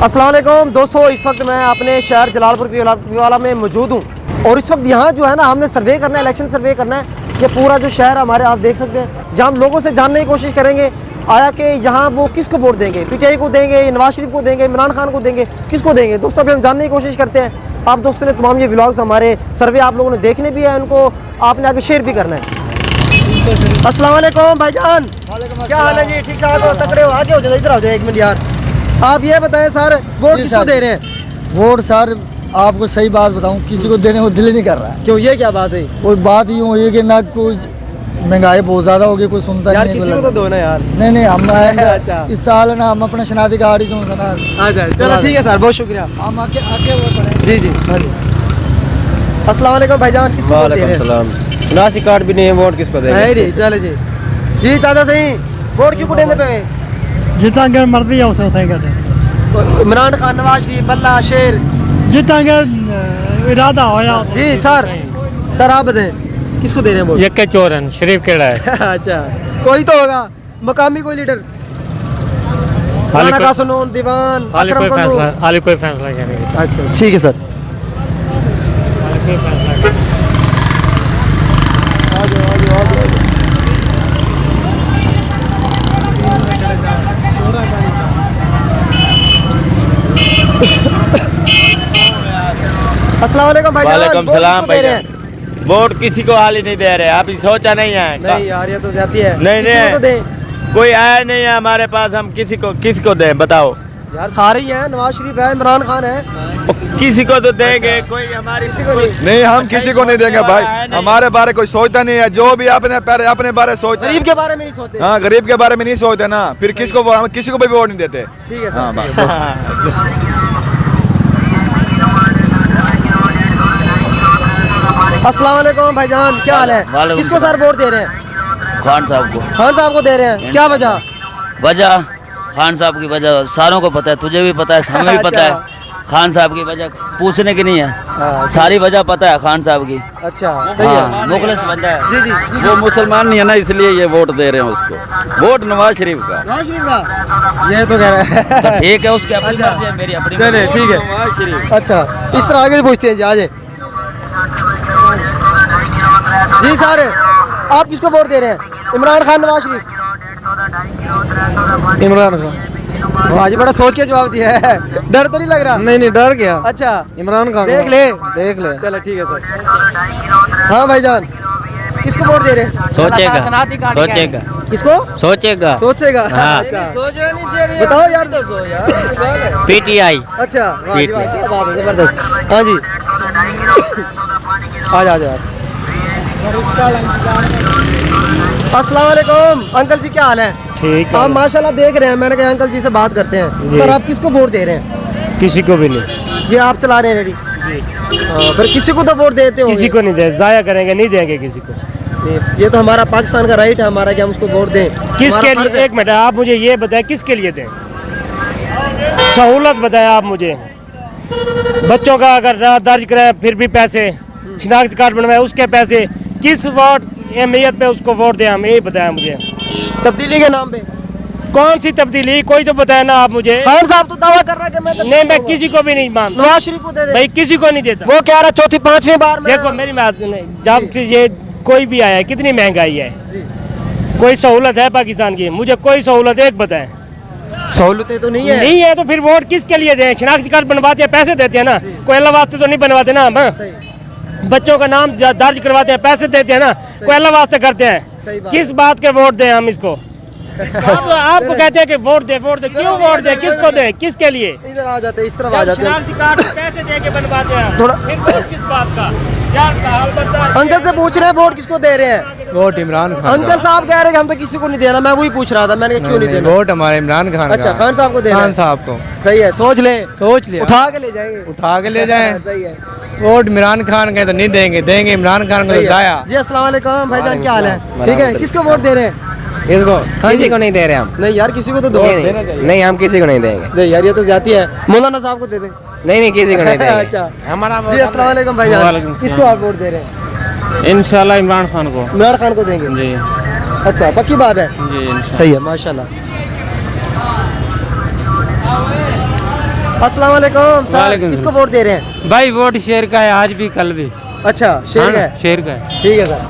अस्सलाम वालेकुम दोस्तों, इस वक्त मैं अपने शहर जलालपुर पीवाला में मौजूद हूँ और इस वक्त यहाँ जो है ना हमने सर्वे करना है, इलेक्शन सर्वे करना है। ये पूरा जो शहर हमारे आप देख सकते हैं, जहाँ हम लोगों से जानने की कोशिश करेंगे आया कि यहाँ वो किसको वोट देंगे, पीटीआई को देंगे, नवाज शरीफ को देंगे, इमरान खान को देंगे, किसको देंगे। दोस्तों अभी हम जानने की कोशिश करते हैं। आप दोस्तों ने तमाम ये व्लॉग्स हमारे सर्वे आप लोगों ने देखने भी है, उनको आपने आगे शेयर भी करना है। अस्सलाम वालेकुम भाईजान, क्या हाल है जी? ठीक ठाक हो? तकड़े हो? आगे हो जाए, इधर आ जाए 1 मिनट यार। आप ये बताएं सर, वोट किसको दे रहे हैं? वोट सर आपको सही बात बताऊं, किसी को देने को दिल ही नहीं कर रहा है। क्यों, ये क्या बात है? कोई बात यूँ हुई कि ना कोई महंगाई बहुत ज़्यादा होगी, कोई सुनता यार नहीं है। किसी को तो दो ना यार। नहीं हम आएंगे अच्छा। इस साल ना, हम अपने शनादी गाड़ी से ना आ जाए। चलो ठीक है सर, बहुत शुक्रिया। हम आके वो पड़े। जी जी। अस्सलाम वालेकुम भाईजान, किसको वोट दे रहे हैं? शनासी कार्ड भी नहीं है, वोट किसको देंगे? चले जी जी चाचा सही, वोट क्यों देने पे? जितना मर्जी है उसे उठाएगा। इमरान खान, नवाज शरीफ, बल्ला, शेर, जितना इरादा होया। जी सर आप बताएं किसको दे रहे हैं वोट? यक्के चोरन शरीफ केड़ा है। अच्छा, कोई तो होगा मकामी, कोई लीडर, राना कासनून, दीवान, अकरम कन्नू। हाली कोई फैसला नहीं। अच्छा ठीक है सर। अस्सलाम वालेकुम भाईजान, वालेकुम वोट सलाम किसको दे रहे भाईजान। हैं? वोट किसी को हाल ही नहीं दे रहे, अभी सोचा नहीं है। नहीं यार ये तो जाती है। नहीं, किसी नहीं। को तो दें। कोई आया नहीं है हमारे पास, हम किसको दें बताओ? यार सारे ही हैं, नवाज शरीफ है, इमरान खान है, किसी को तो देंगे। कोई हमारी किसी को नहीं। नहीं, हम किसी को नहीं देंगे भाई। हमारे बारे कोई सोचता नहीं है, जो भी अपने बारे सोचते गरीब के बारे में नहीं सोचते। हाँ, गरीब के बारे में नहीं सोचते ना, फिर हम किसी को भी वोट नहीं देते। ठीक है हाँ, सर। अस्सलाम वालेकुम भाईजान, क्या हाल है? वालेकुम किसको सर वोट दे रहे हैं? खान साहब को। खान साहब को दे रहे हैं, क्या वजह? वजह खान साहब की वजह सारों को पता है, तुझे भी पता है, हमें भी पता है। खान साहब की वजह पूछने की नहीं है, सारी वजह पता है खान साहब की। अच्छा सही है, मुखलिस बंदा है। जी जी। वो मुसलमान नहीं है ना, इसलिए ये वोट दे रहे हैं उसको। वोट नवाज शरीफ का। नवाज शरीफ का ये तो कह रहे हैं। तो ठीक है, उसकी अपनी अच्छा। मर्जी है, मेरी अपनी चले मर्जी ठीक है। नवाज शरीफ। अच्छा इस तरह आगे पूछते हैं जी, आ जाए जी। सर आप किसको वोट दे रहे हैं? इमरान खान, नवाज शरीफ? इमरान खान। आज बड़ा सोच के जवाब दिया है, डर तो नहीं लग रहा? नहीं डर गया। अच्छा इमरान खान देख ले। चलो ठीक है सर। हाँ भाईजान, किसको वोट दे रहे हैं? सोचेगा किसको सोचेगा? हाँ। अच्छा सोचना नहीं चाहिए, बताओ यार। तो यार पीटीआई। अच्छा वाह जी वाह, क्या बात है, जबरदस्त। हाँ जी आ जा। अस्सलाम वालेकुम अंकल जी, क्या हाल है? ठीक आप माशाल्लाह देख रहे हैं, मैंने कहा अंकल जी से बात करते हैं। सर आप किसको वोट दे रहे हैं? किसी को भी नहीं। ये आप चला रहे हैं रेडी? फिर किसी को तो वोट देते हो? किसी को नहीं दे, जाया करेंगे, नहीं देंगे किसी को। ये तो हमारा पाकिस्तान का राइट है हमारा कि हम उसको वोट दें। किसके हमारा फर्ज लिए? है। एक मिनट, आप मुझे ये बताएं किसके लिए दें? सहूलत बताएं आप मुझे। बच्चों का अगर दर्ज कराए फिर भी पैसे, शिनाख्ती कार्ड बनवाए उसके पैसे, किस वोट अहमियत पे उसको वोट दें? हम यही बताएं मुझे। तब्दीली के नाम पे कौन सी तब्दीली? कोई तो बताए ना आप मुझे। खान साहब तो दावा कर रहा है कि मैं नहीं, मैं किसी को भी नहीं मानता। नवाज शरीफ को दे दे। भाई किसी को नहीं देता। वो कह रहा चौथी पांचवी बार में। देखो मेरी बात सुने, जब से ये कोई भी आया है, कितनी महंगाई है, कोई सहूलत है पाकिस्तान की? मुझे कोई सहूलत एक बताएं। सहूलतें तो नहीं है। नहीं है तो फिर वोट किसके लिए दें? शिनाख्ती कार्ड बनवाते हैं, पैसे देते हैं ना, कोई अल्लाह वास्ते तो नहीं बनवाते ना हम। बच्चों का नाम दर्ज करवाते हैं, पैसे देते हैं ना, कोई अल्लाह वास्ते करते हैं। किस बात के वोट दें हम इसको? आपको कहते हैं कि वोट दे, क्यों वोट दे? किसको दे, किसके लिए? इधर आ जाते, इस तरफ आ जाते हैं। शिनाख्ती कार्ड पैसे दे के बनवाते हैं, थोड़ा- फिर वोट किस बात का? यार हाल बता। अंकल से पूछ रहे हैं वोट किसको दे रहे हैं? वोट इमरान अंकल साहब कह रहे हैं कि हम तो किसी को नहीं देना। मैं वही पूछ रहा था, मैंने कहा क्यों नहीं देना? वोट हमारे इमरान खान अच्छा खान साहब को दे रहे हैं। साहब को। सही है, सोच ले लिया, उठा के ले जाएंगे। उठा के ले जाएं। सही है। वोट इमरान खान के तो नहीं देंगे इमरान खान को सही तो है। जाया। जी अस्सलाम वालेकुम भाईजान, क्या हाल है? ठीक है, किसको वोट दे रहे हैं? इसको किसी को नहीं दे रहे हम। नहीं यार किसी को तो दो। नहीं हम किसी को नहीं देंगे। नहीं यार ये तो जाती है, मौलाना साहब को दे दें। नहीं किसी को नहीं देंगे। अच्छा हमारा जी अस्सलाम वालेकुम भाईजान, वालेकुम सलाम। किसको आप वोट दे रहे हैं? इंशाल्लाह इमरान खान को। इमरान खान को देंगे जी अच्छा पक्की बात है? जी सही है माशाल्लाह। अस्सलाम वालेकुम सर, वालेकुम किसको वोट दे रहे हैं? भाई वोट शेर का है, आज भी कल भी। अच्छा, शेर का है, शेर का है। ठीक है सर।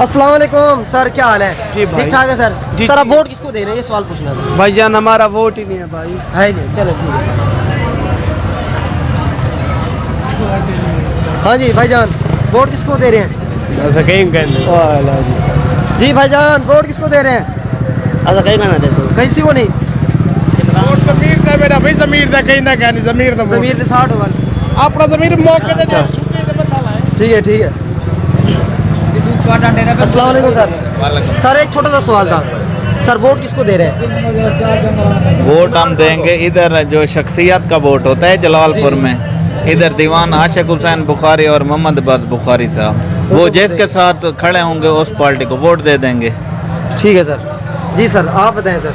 अस्सलाम वालेकुम सर, क्या हाल है? जी भाई। ठीक ठाक है सर। जी, सर आप वोट किसको दे रहे हैं, ये सवाल पूछना था। भाईजान हमारा वोट ही नहीं है भाई। है ही नहीं, चलो ठीक है। हाँ जी भाईजान, वोट किसको दे रहे हैं? ऐसा कहीं जी भाईजान, वोट किसको दे रहे हैं? ऐसा कहीं ना दे किसी को नहीं। जमीर का बेटा भाई, जमीर का कहीं ना कहीं जमीर का जमीर ने 60 वाला अपना जमीर मौके ते ठीक है, ठीक है। अस्सलाम वालेकुम सर। सर एक छोटा सा सवाल था सर, वोट किसको दे रहे हैं? वोट हम देंगे इधर जो शख्सियत का वोट होता है जलालपुर में, इधर दीवान आशिक हुसैन बुखारी और मोहम्मद अब्बास बुखारी साहब, वो जिसके साथ खड़े होंगे उस पार्टी को वोट दे देंगे। ठीक है सर। जी सर, आप बताएं सर।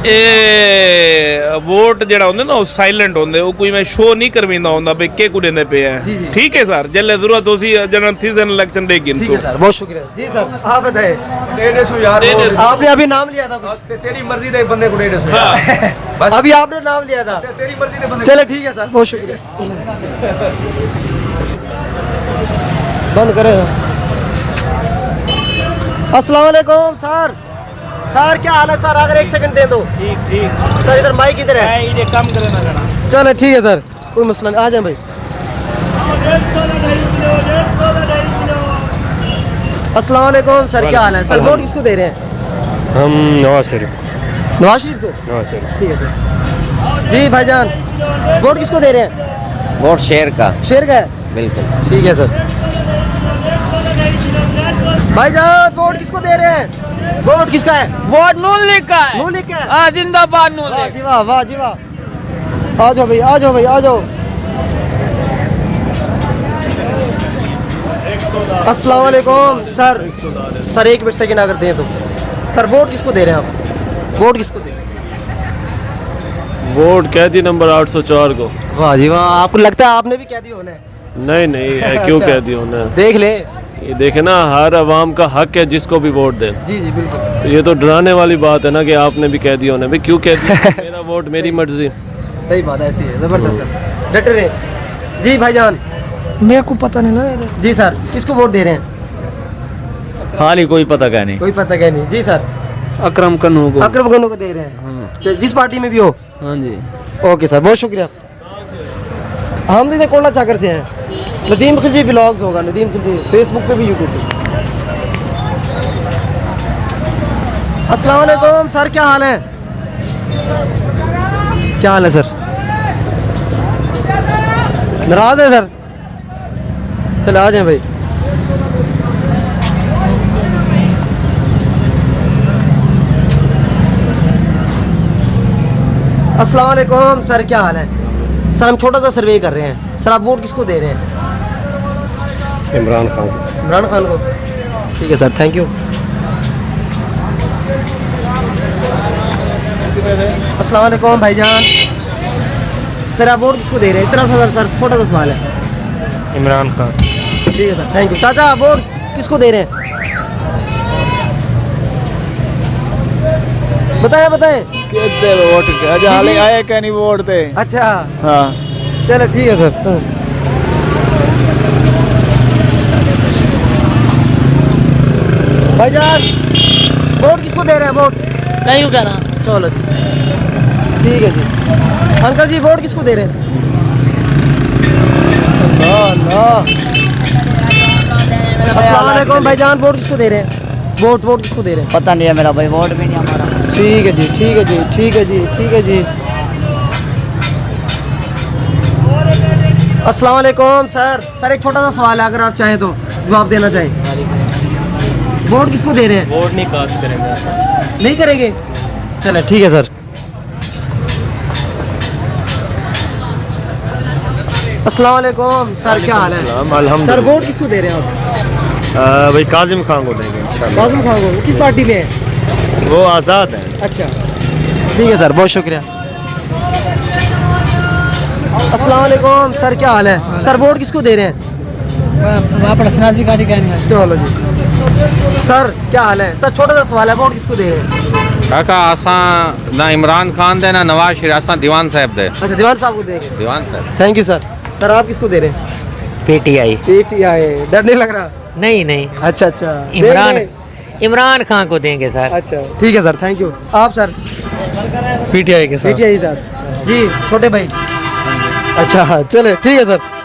ਇਹ ਵੋਟ ਜਿਹੜਾ ਹੁੰਦਾ ਨਾ ਉਹ ਸਾਇਲੈਂਟ ਹੁੰਦੇ, ਉਹ ਕੋਈ ਮੈਂ ਸ਼ੋ ਨਹੀਂ ਕਰਵਾਉਂਦਾ ਹੁੰਦਾ ਵੀ ਕਿ ਕੁੜੇ ਦੇ ਪਿਆ जी, जी। ਠੀਕ ਹੈ ਸਰ, ਜੱਲੇ ਜ਼ਰੂਰਤ होसी जनरल सीजन इलेक्शन दे गिन ठीक है सर, बहुत शुक्रिया। जी सर, आप बताएं। आपने अभी नाम लिया था कुछ? तेरी मर्जी दे बंदे को नहीं हाँ। अभी आपने नाम लिया था। तेरी मर्जी दे बंदे चलो ठीक है सर, बहुत शुक्रिया। बंद करें। अस्सलाम वालेकुम सर। सर क्या हाल है सर, अगर एक सेकंड दे दो। ठीक सर, इधर माइक इधर है, कम करे ना करना। चलो ठीक है सर, कोई मसला नहीं, आ जाए भाई। अस्सलाम वालेकुम सर, क्या हाल है सर, वोट किसको दे रहे हैं? हम नवाज शरीफ। नवाज शरीफ को? नवाज शरीफ। ठीक है सर। जी भाईजान, वोट किसको दे रहे हैं? वोट शेर का। शेर का है, बिल्कुल। ठीक है सर। भाईजान वोट किसको दे रहे हैं? वोट किसका है? वोट नून लीग का है। नून लीग का है? हाँ, जिंदाबाद नून वाह लीग। जी वाह, वाह जी वाह। आ जाओ भाई, आ जाओ भाई, आ जाओ। अस्सलाम वालेकुम सर। सर एक मिनट सेकंड अगर दें तो। सर वोट किसको दे रहे हैं आप? वोट किसको दे रहे हैं? वोट कैदी नंबर 804 को। वाह जी वाह, आपको लगता है आपने भी कैदी होना है? नहीं नहीं, क्यों अच्छा। कैदी होना है? देख ले। ये देखे ना, हर अवाम का हक है जिसको भी वोट दे। जी जी बिल्कुल। तो ये तो डराने वाली बात है ना कि आपने भी कैदी होना है। भाई क्यों कैदी? मेरा वोट मेरी मर्जी। सही बात है, ऐसी है, जबरदस्त सर, डटे रहे। जी भाईजान, मेरे को पता नहीं ना। जी सर, किसको वोट दे रहे हैं? हाल ही कोई पता क्या नहीं। कोई पता क्या नहीं। जी सर, अकरम कन्नू को। अकरम गनो को दे रहे हैं। चल, जिस पार्टी में भी हो। हाँ जी। ओके सर, बहुत शुक्रिया। हम तो कोंडा चाकर से हैं। नदीम खिलजी व्लॉग्स होगा, नदीम खिलजी फेसबुक पे भी, यूट्यूब पे। अस्सलाम वालेकुम सर, क्या हाल है? क्या हाल है सर? नाराज है सर? चले आ जाए भाई। अस्सलाम वालेकुम सर, क्या हाल है? सर हम छोटा सा सर्वे कर रहे हैं सर, आप वोट किसको दे रहे हैं? इमरान खान को। इमरान खान को, ठीक है सर, थैंक यू। अस्सलाम वालेकुम भाईजान। सर आप वोट किसको दे रहे हैं? इतना सा सर, छोटा सा सवाल है। इमरान खान। ठीक है सर, थैंक यू। चाचा वोट किसको दे रहे हैं? बताएं बताएं। कहते वोट आए क्या नहीं वोट दे। अच्छा हाँ, चलो ठीक है सर। भाईजान वोट किसको दे रहे हैं? वोट नहीं कहना। चलो जी, ठीक है जी। अंकल जी वोट किसको दे रहे हैं? अस्सलाम वालेकुम भाईजान, वोट किसको दे रहे हैं? वोट किसको दे रहे हैं? पता नहीं है मेरा भाई, वोट भी नहीं हमारा। ठीक है जी, ठीक है जी, ठीक है जी, ठीक है जी। अस्सलाम वालेकुम सर। सर एक छोटा सा सवाल है, अगर आप चाहें तो जवाब देना चाहें। वोट किसको दे रहे हैं? वोट नहीं कास्ट करेंगे। नहीं करेंगे? चलो ठीक है सर। अस्सलाम वालेकुम सर, क्या हाल है? सर वोट किसको दे रहे हैं आप? भाई काजिम खान को देंगे इंशाल्लाह। काजिम खान को? किस पार्टी में है? वो आज़ाद है। अच्छा ठीक है सर, बहुत शुक्रिया। अस्सलाम वालेकुम सर, क्या हाल है? सर वोट किसको दे रहे हैं? अपना शनाजी गाड़ी कहना चलो जी सर क्या हाल है सर छोटा सा सवाल है वोट किसको दे रहे हैं काका आसा ना इमरान खान दे ना नवाज शरीफ आसा दीवान साहब दे अच्छा दीवान साहब को देंगे दीवान साहब थैंक यू सर आप किसको दे रहे हैं पीटीआई पीटीआई डर नहीं लग रहा नहीं नहीं अच्छा अच्छा इमरान खान को देंगे सर अच्छा ठीक है सर थैंक यू आप सर पीटीआई के पीटीआई सर जी छोटे भाई अच्छा चले ठीक है सर